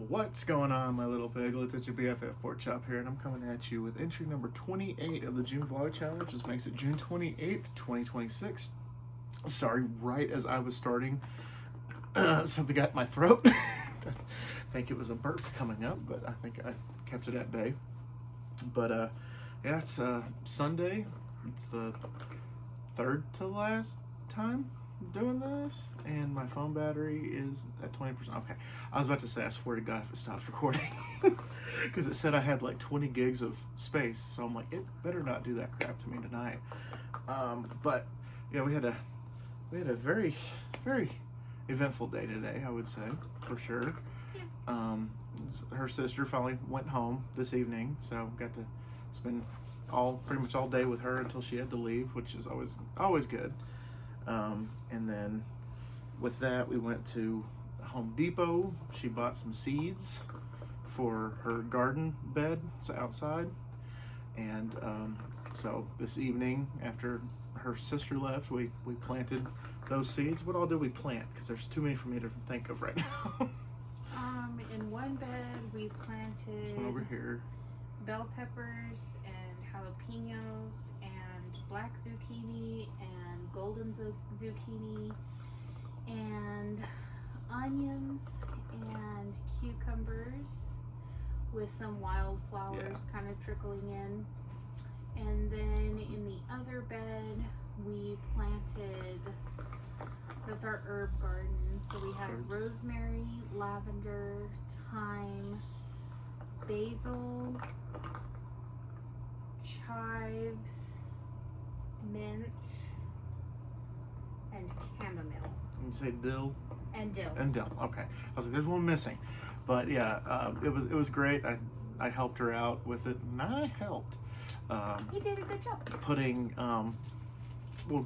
What's going on, my little piglets? It's your BFF Pork Chop here, and I'm coming at you with entry number 28 of the June Vlog Challenge, which makes it June 28th, 2026. Sorry, right as I was starting, something got in my throat. I think it was a burp coming up, but I think I kept it at bay. But, yeah, it's Sunday. It's the third to last time doing this, and my phone battery is at 20%. Okay, I was about to say, I swear to God if it stops recording, because it said I had like 20 gigs of space, so I'm like, it better not do that crap to me tonight. But yeah, we had a very eventful day today, I would say, for sure. Her sister finally went home this evening, so got to spend pretty much all day with her until she had to leave, which is always good. And then with that, we went to Home Depot. She bought some seeds for her garden bed outside. And so this evening, after her sister left, we planted those seeds. What all did we plant? Because there's too many for me to think of right now. In one bed, we planted this one over here, bell peppers and jalapenos and black zucchini and golden zucchini and onions and cucumbers with some wildflowers kind of trickling in. And then in the other bed we planted, that's our herb garden, so we have rosemary, lavender, thyme, basil, chives, mint, and chamomile. you say dill? And dill. And dill, okay. I was like, there's one missing. But yeah, it was great. I helped her out with it, and I helped. He did a good job. Putting,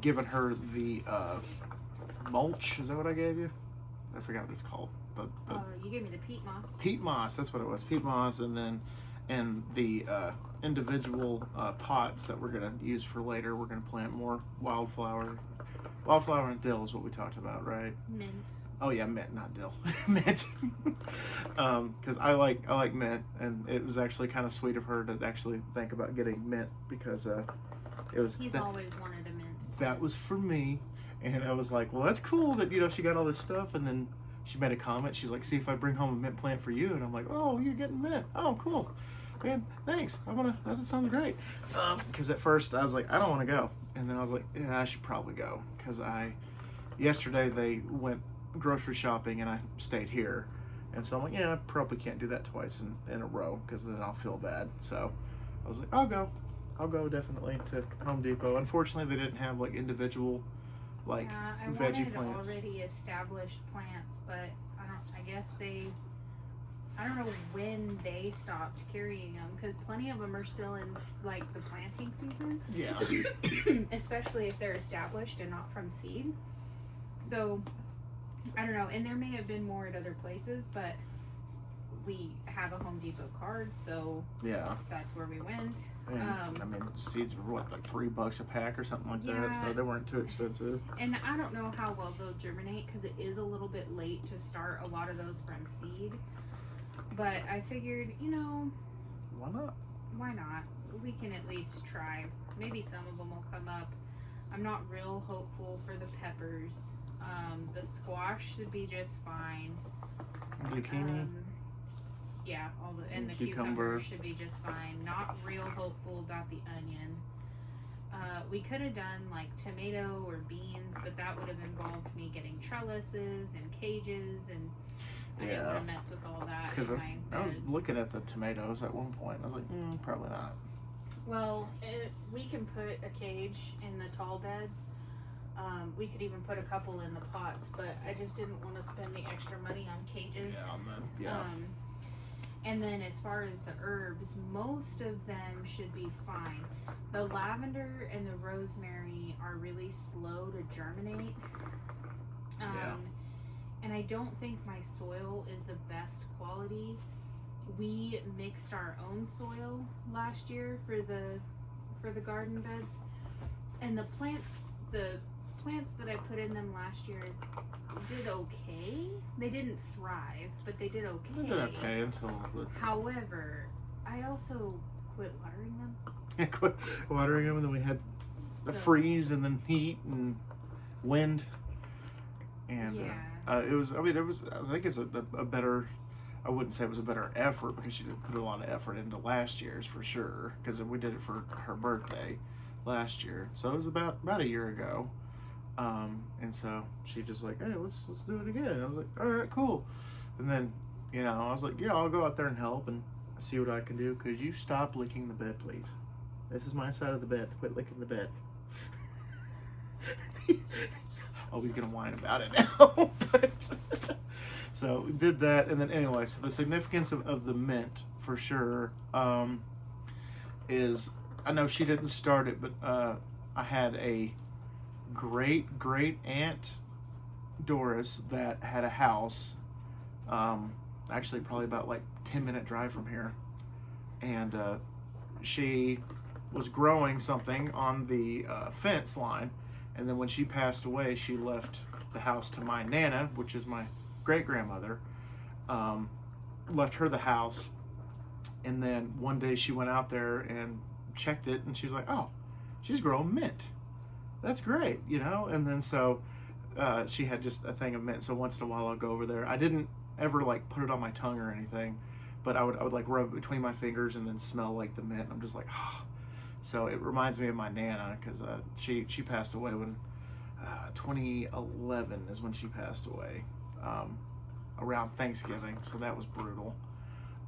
giving her the mulch. Is that what I gave you? I forgot what it's called. You gave me the peat moss. Peat moss, that's what it was. Peat moss, and the individual pots that we're gonna use for later. We're gonna plant more wildflower. Wildflower and dill is what we talked about, right? Mint. Oh yeah, mint, not dill. Mint. Because I like mint, and it was actually kind of sweet of her to actually think about getting mint, because it was. He's always wanted a mint. That was for me, and I was like, well, that's cool that she got all this stuff, and then she made a comment. She's like, see if I bring home a mint plant for you, and I'm like, oh, you're getting mint. Oh, cool. Man, thanks. That sounds great. Because at first I was like, I don't want to go, and then I was like, yeah, I should probably go, because yesterday they went grocery shopping and I stayed here, and so I'm like, yeah, I probably can't do that twice in a row, because then I'll feel bad. So I was like, I'll go definitely to Home Depot. Unfortunately, they didn't have like individual veggie I wanted plants. Already established plants, but I don't know when they stopped carrying them, because plenty of them are still in like the planting season. Yeah. Especially if they're established and not from seed. So I don't know, and there may have been more at other places, but we have a Home Depot card, so yeah, that's where we went. And, seeds were what, like $3 a pack or something like that, so they weren't too expensive. And I don't know how well they'll germinate, because it is a little bit late to start a lot of those from seed. But I figured, why not? Why not? We can at least try. Maybe some of them will come up. I'm not real hopeful for the peppers. The squash should be just fine. Zucchini? Yeah, and the cucumber cucumber should be just fine. Not real hopeful about the onion. We could have done like tomato or beans, but that would have involved me getting trellises and cages, and I didn't want to mess with all that. Because I was looking at the tomatoes at one point, and I was like, probably not. Well, we can put a cage in the tall beds. We could even put a couple in the pots, but I just didn't want to spend the extra money on cages. And then as far as the herbs, most of them should be fine. The lavender and the rosemary are really slow to germinate. And I don't think my soil is the best quality. We mixed our own soil last year for the garden beds, and the plants plants that I put in them last year did okay. They didn't thrive, but they did okay. They did okay until the... However, I also quit watering them. quit watering them, and then we had the freeze, and then heat and wind, and it was. I mean, it was. I think it's a better. I wouldn't say it was a better effort because she did put a lot of effort into last year's for sure. Because we did it for her birthday last year, so it was about a year ago. And so she just like, hey, let's do it again. And I was like, all right, cool. And then, you know, I was like, yeah, I'll go out there and help and see what I can do. Could you stop licking the bed, please? This is my side of the bed. Quit licking the bed. Oh, he's gonna whine about it now. But so we did that, and then anyway, so the significance of the mint for sure is, I know she didn't start it, but I had a great aunt Doris that had a house, actually probably about like 10-minute drive from here, and she was growing something on the fence line, and then when she passed away, she left the house to my Nana, which is my great-grandmother, left her the house, and then one day she went out there and checked it, and she was like, oh, she's growing mint. That's great, you know? And then so she had just a thing of mint, so once in a while I'll go over there. I didn't ever like put it on my tongue or anything, but I would like rub it between my fingers and then smell like the mint. I'm just like, oh. So it reminds me of my Nana, because she passed away when 2011 is when she passed away, around Thanksgiving, so that was brutal.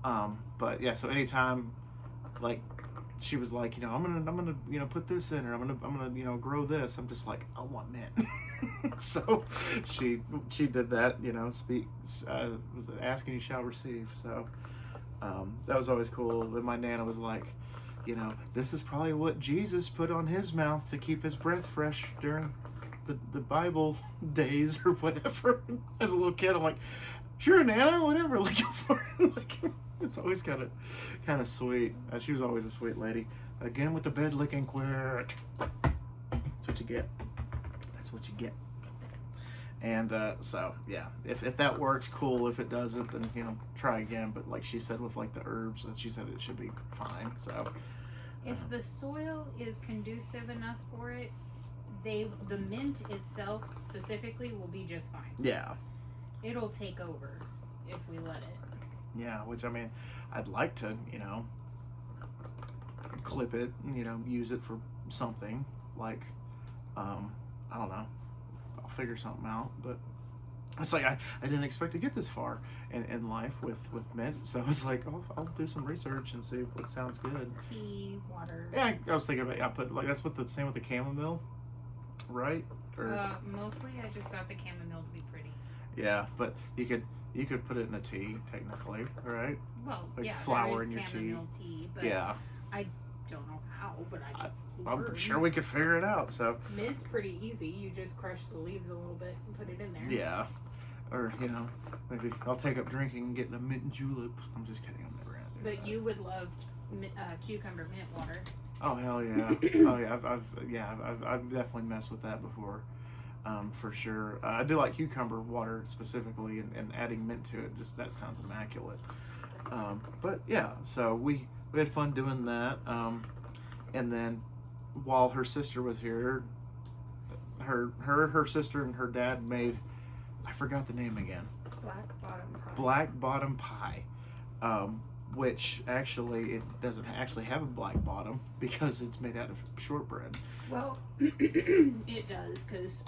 But yeah, so anytime like she was like, you know, I'm gonna you know, put this in, or I'm gonna you know, grow this, I'm just like, I want mint. So she did that, you know, was it ask and you shall receive. So that was always cool. Then my Nana was like, you know, this is probably what Jesus put on his mouth to keep his breath fresh during the Bible days or whatever. As a little kid, I'm like, sure, Nana, whatever, like, go for it. Like, it's always kind of sweet. She was always a sweet lady. Again with the bed licking quit. That's what you get. That's what you get. And so yeah, if that works, cool. If it doesn't, then, you know, try again. But like she said, with like the herbs, and she said it should be fine. So if the soil is conducive enough for it, the mint itself specifically will be just fine. Yeah, it'll take over if we let it. Yeah, which, I mean, I'd like to, you know, clip it, you know, use it for something like, I don't know, I'll figure something out. But it's like I didn't expect to get this far in life with mint, so I was like, oh, I'll do some research and see what sounds good. Tea, water. Yeah, I was thinking about, I put, like, that's what the same with the chamomile, right? Or mostly I just got the chamomile to be pretty. Yeah, but you could put it in a tea, technically, right? Well, like yeah, flour there in is your chamomile tea, but yeah, I don't know how, but I'm sure we could figure it out. So mint's pretty easy. You just crush the leaves a little bit and put it in there. Yeah, or, you know, maybe I'll take up drinking and get a mint julep. I'm just kidding. I'm never gonna do that. But you would love cucumber mint water. Oh hell yeah! Oh yeah, I've definitely messed with that before. For sure. I do like cucumber water specifically, and adding mint to it, just that sounds immaculate. But yeah, so we had fun doing that. And then while her sister was here, her sister and her dad made, I forgot the name again. Black bottom pie. Which actually, it doesn't actually have a black bottom because it's made out of shortbread. Well, it does, because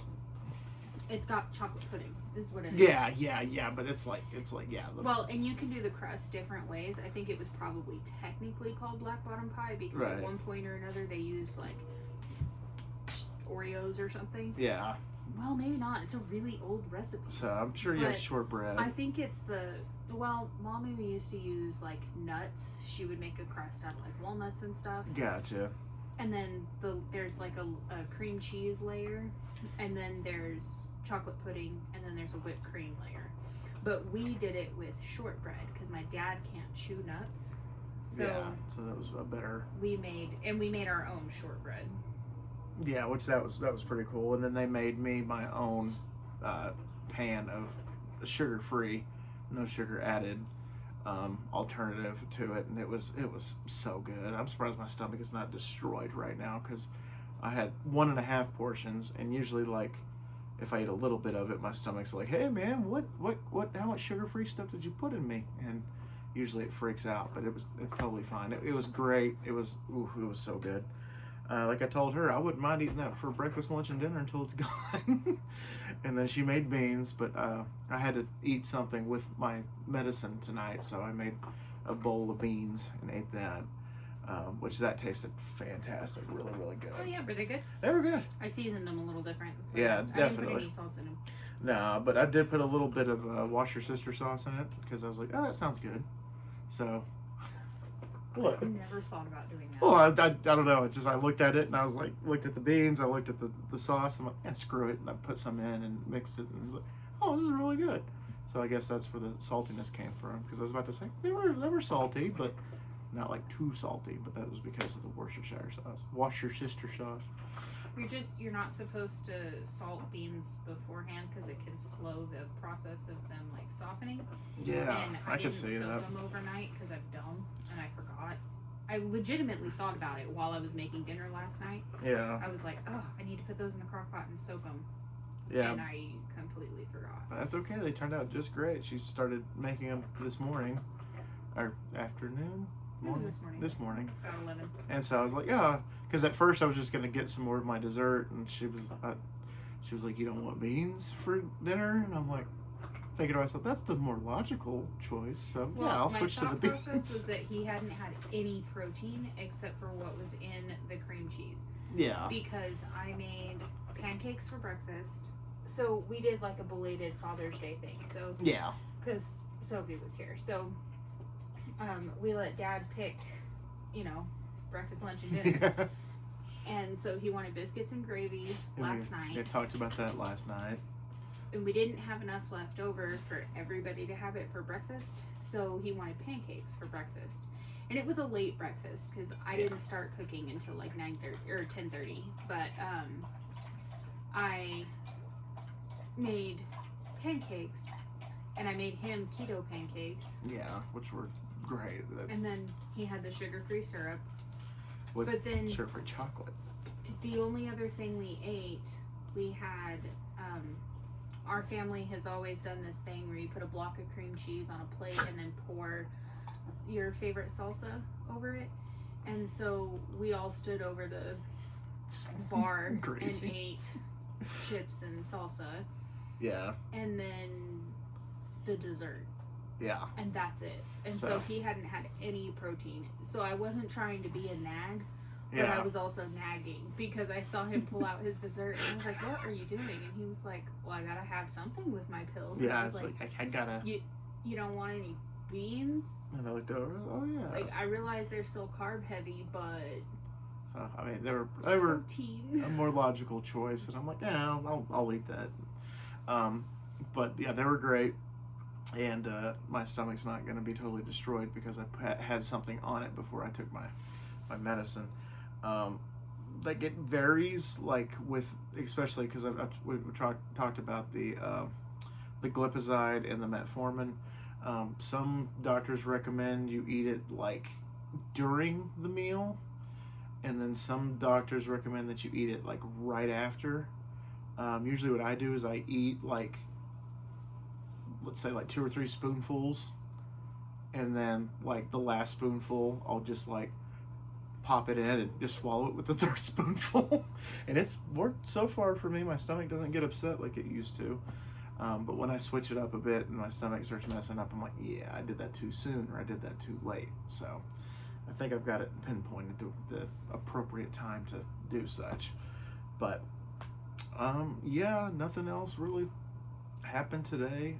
it's got chocolate pudding, is what it is. Yeah, but it's like, yeah. Well, and you can do the crust different ways. I think it was probably technically called black bottom pie because at one point or another they used, like, Oreos or something. Yeah. Well, maybe not. It's a really old recipe. So I'm sure you have shortbread. I think it's Mommy used to use, like, nuts. She would make a crust out of, like, walnuts and stuff. Gotcha. And then there's, like, a cream cheese layer. And then there's chocolate pudding. And then there's a whipped cream layer. But we did it with shortbread because my dad can't chew nuts. So yeah, so that was a better... We made our own shortbread. Yeah, which that was pretty cool. And then they made me my own pan of sugar-free, no sugar added alternative to it, and it was so good. I'm surprised my stomach is not destroyed right now because I had 1.5 portions, and usually like if I eat a little bit of it, my stomach's like, "Hey man, what how much sugar-free stuff did you put in me?" And usually it freaks out, but it's totally fine. It was great. It was so good. Like I told her, I wouldn't mind eating that for breakfast, lunch, and dinner until it's gone. And then she made beans, but I had to eat something with my medicine tonight, so I made a bowl of beans and ate that, which that tasted fantastic, really, really good. Oh yeah, were they good? They were good. I seasoned them a little different. Yeah, I definitely. didn't put any salt in them. No, but I did put a little bit of wash your sister sauce in it because I was like, oh, that sounds good. So. What? I never thought about doing that. Well, I don't know. It's just I looked at it and I was like, looked at the beans, I looked at the sauce. I'm like, yeah, screw it, and I put some in and mixed it, and I was like, oh, this is really good. So I guess that's where the saltiness came from, because I was about to say they were salty, but not like too salty. But that was because of the Worcestershire sauce, Worcestershire sauce. You're not supposed to salt beans beforehand because it can slow the process of them like softening. Yeah, and I can see didn't that. soak them overnight because I'm dumb and I forgot. I legitimately thought about it while I was making dinner last night. Yeah. I was like, oh, I need to put those in the crock pot and soak them. Yeah. And I completely forgot. That's okay. They turned out just great. She started making them this morning, or afternoon. This morning. About 11. And so I was like, yeah, because at first I was just gonna get some more of my dessert, and she was like, you don't want beans for dinner, and I'm like, thinking to myself, that's the more logical choice. So Well, yeah, I'll switch to the My thought process beans. was that he hadn't had any protein except for what was in the cream cheese. Yeah. Because I made pancakes for breakfast. So we did like a belated Father's Day thing. So Yeah. because Sophie was here, so we let Dad pick, breakfast, lunch, and dinner. Yeah. And so he wanted biscuits and gravy last night. We talked about that last night. And we didn't have enough left over for everybody to have it for breakfast, so he wanted pancakes for breakfast. And it was a late breakfast because I didn't start cooking until like 9:30 or 10:30. But I made pancakes, and I made him keto pancakes. Yeah, which were great. And then he had the sugar-free syrup. With but then sugar-free chocolate. The only other thing we ate, we had. Our family has always done this thing where you put a block of cream cheese on a plate and then pour your favorite salsa over it. And so we all stood over the bar and ate chips and salsa. Yeah. And then the dessert. Yeah. And that's it. And so he hadn't had any protein. So I wasn't trying to be a nag. But I was also nagging because I saw him pull out his dessert and I was like, what are you doing? And he was like, well, I gotta have something with my pills. Yeah, it's like I gotta. You don't want any beans? And I looked over, oh yeah. Like, I realize they're still carb heavy, but. So, I mean, they were protein. A more logical choice. And I'm like, yeah, I'll eat that. But yeah, they were great. And my stomach's not going to be totally destroyed because I had something on it before I took my medicine. Like it varies, like with, especially because we talked about the glipizide and the metformin. Some doctors recommend you eat it like during the meal, and then some doctors recommend that you eat it like right after. Usually what I do is I eat like, let's say like 2 or 3 spoonfuls, and then like the last spoonful I'll just like pop it in and just swallow it with the 3rd spoonful. And it's worked so far for me. My stomach doesn't get upset like it used to. But when I switch it up a bit and my stomach starts messing up, I'm like, yeah, I did that too soon, or I did that too late. So I think I've got it pinpointed to the appropriate time to do such. But yeah, nothing else really happened today.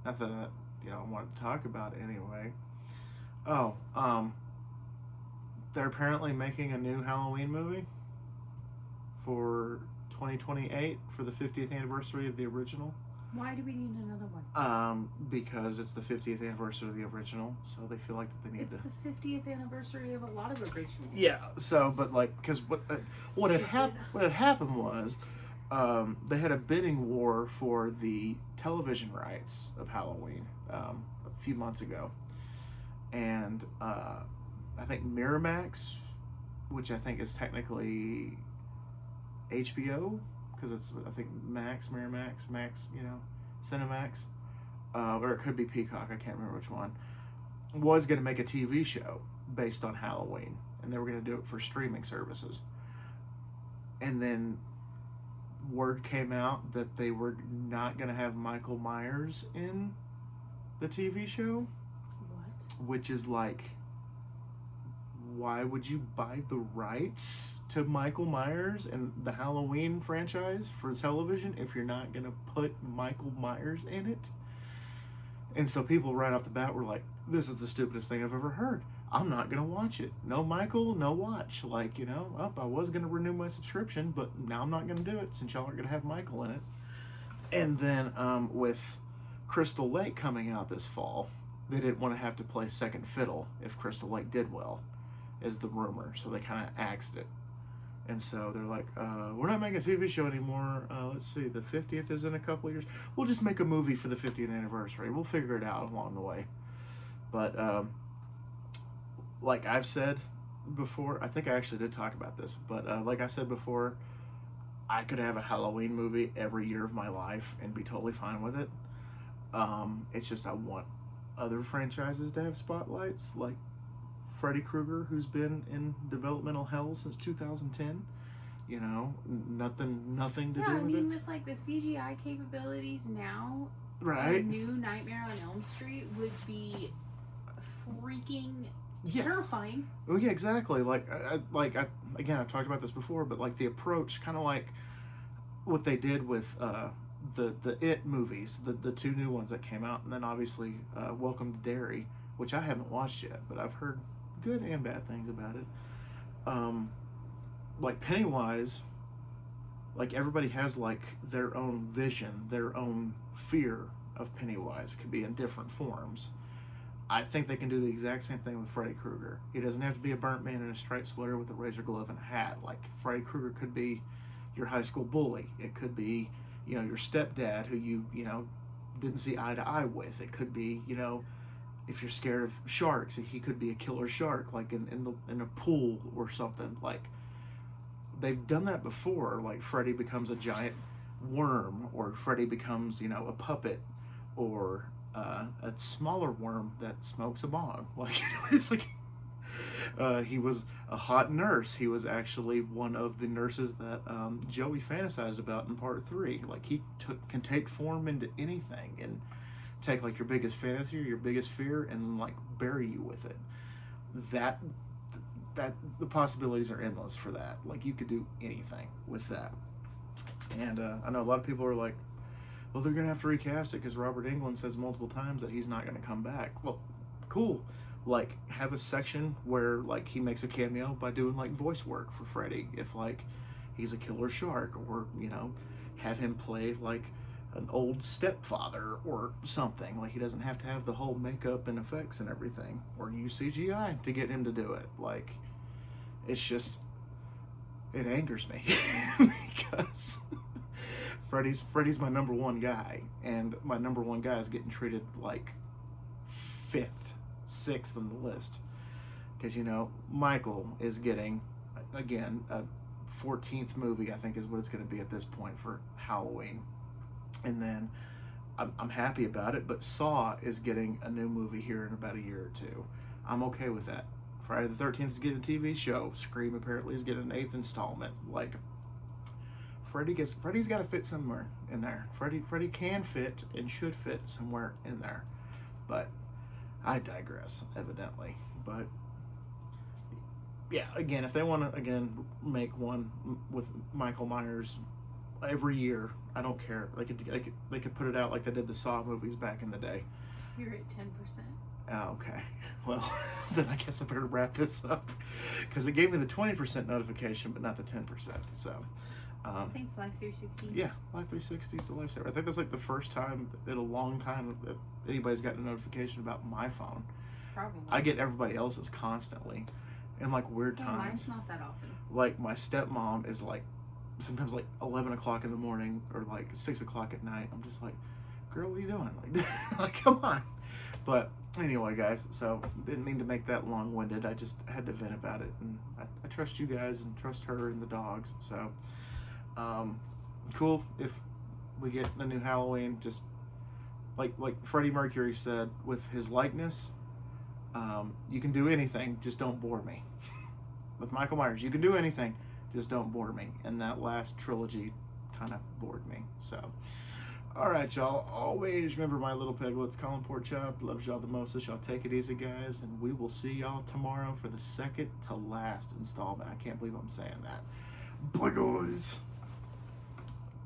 Nothing that I wanted to talk about anyway. They're apparently making a new Halloween movie for 2028 for the 50th anniversary of the original. Why do we need another one? Because it's the 50th anniversary of the original, so they feel like that they need It's to. the 50th anniversary of a lot of originals. Yeah. So, but like, because what had happened was, they had a bidding war for the television rights of Halloween a few months ago, and I think Miramax, which I think is technically HBO, because it's I think Miramax, Cinemax, or it could be Peacock. I can't remember which one. Was going to make a TV show based on Halloween, and they were going to do it for streaming services. And then word came out that they were not going to have Michael Myers in the TV show. What? Which is like, why would you buy the rights to Michael Myers and the Halloween franchise for television if you're not going to put Michael Myers in it? And so people right off the bat were like, this is the stupidest thing I've ever heard. I'm not going to watch it. No Michael, no watch. Like, I was going to renew my subscription, but now I'm not going to do it since y'all aren't going to have Michael in it. And then with Crystal Lake coming out this fall, they didn't want to have to play second fiddle if Crystal Lake did well, is the rumor. So they kind of axed it. And so they're like, we're not making a TV show anymore. Let's see, the 50th is in a couple of years. We'll just make a movie for the 50th anniversary. We'll figure it out along the way. But like I've said before, I think I actually did talk about this, but like I said before, I could have a Halloween movie every year of my life and be totally fine with it. It's just I want other franchises to have spotlights, like Freddy Krueger, who's been in developmental hell since 2010. Nothing to do with it. I mean, with like the CGI capabilities now, right? A new Nightmare on Elm Street would be freaking terrifying. Well, yeah, exactly. Again, I've talked about this before, but like the approach, kind of like what they did with the It movies, the two new ones that came out, and then obviously Welcome to Derry, which I haven't watched yet, but I've heard good and bad things about it. Like Pennywise, like everybody has like their own vision, their own fear of Pennywise. Could be in different forms. I think they can do the exact same thing with Freddy Krueger. He doesn't have to be a burnt man in a striped sweater with a razor glove and a hat. Like Freddy Krueger could be your high school bully. It could be, your stepdad who you didn't see eye to eye with. It could be, if you're scared of sharks, he could be a killer shark, like in a pool or something. Like they've done that before. Like Freddy becomes a giant worm, or Freddy becomes a puppet, or a smaller worm that smokes a bong. Like it's like he was a hot nurse. He was actually one of the nurses that Joey fantasized about in part 3. Like he can take form into anything and take like your biggest fantasy or your biggest fear and like bury you with it. That the possibilities are endless for that. Like you could do anything with that. And I know a lot of people are like, well, they're gonna have to recast it because Robert Englund says multiple times that he's not gonna come back. Well, cool. Like have a section where like he makes a cameo by doing like voice work for Freddy if like he's a killer shark, or have him play like an old stepfather or something. Like he doesn't have to have the whole makeup and effects and everything, or use CGI to get him to do it. Like it's just, it angers me because Freddy's my number one guy, and my number one guy is getting treated like 5th, 6th on the list. Because Michael is getting again a 14th movie, I think is what it's going to be at this point for Halloween. And then I'm happy about it, but Saw is getting a new movie here in about a year or two. I'm okay with that. Friday the 13th is getting a TV show. Scream apparently is getting an 8th installment. Like Freddy's got to fit somewhere in there. Freddy can fit and should fit somewhere in there. But I digress, evidently. But yeah, again, if they want to make one with Michael Myers every year, I don't care. They could put it out like they did the Saw movies back in the day. You're at 10%. Oh, okay. Well, then I guess I better wrap this up because it gave me the 20% notification, but not the 10%. So, Thanks, Life 360. Yeah, Life 360 is the lifesaver. I think that's like the first time in a long time that anybody's gotten a notification about my phone. Probably. I get everybody else's constantly, in like weird times. Mine's not that often. Like my stepmom is like, sometimes like 11 o'clock in the morning or like 6 o'clock at night. I'm just like, girl, what are you doing? Like come on. But anyway, guys, so didn't mean to make that long-winded. I just had to vent about it, and I trust you guys and trust her and the dogs. So cool if we get a new Halloween, just like Freddie Mercury said with his likeness, you can do anything, just don't bore me. With Michael Myers, you can do anything, just don't bore me. And that last trilogy kind of bored me. So all right, y'all, always remember my little piglets. Colin Pork Chop loves y'all the mostest. Y'all take it easy, guys, and we will see y'all tomorrow for the second to last installment. I can't believe I'm saying that. Bye, guys.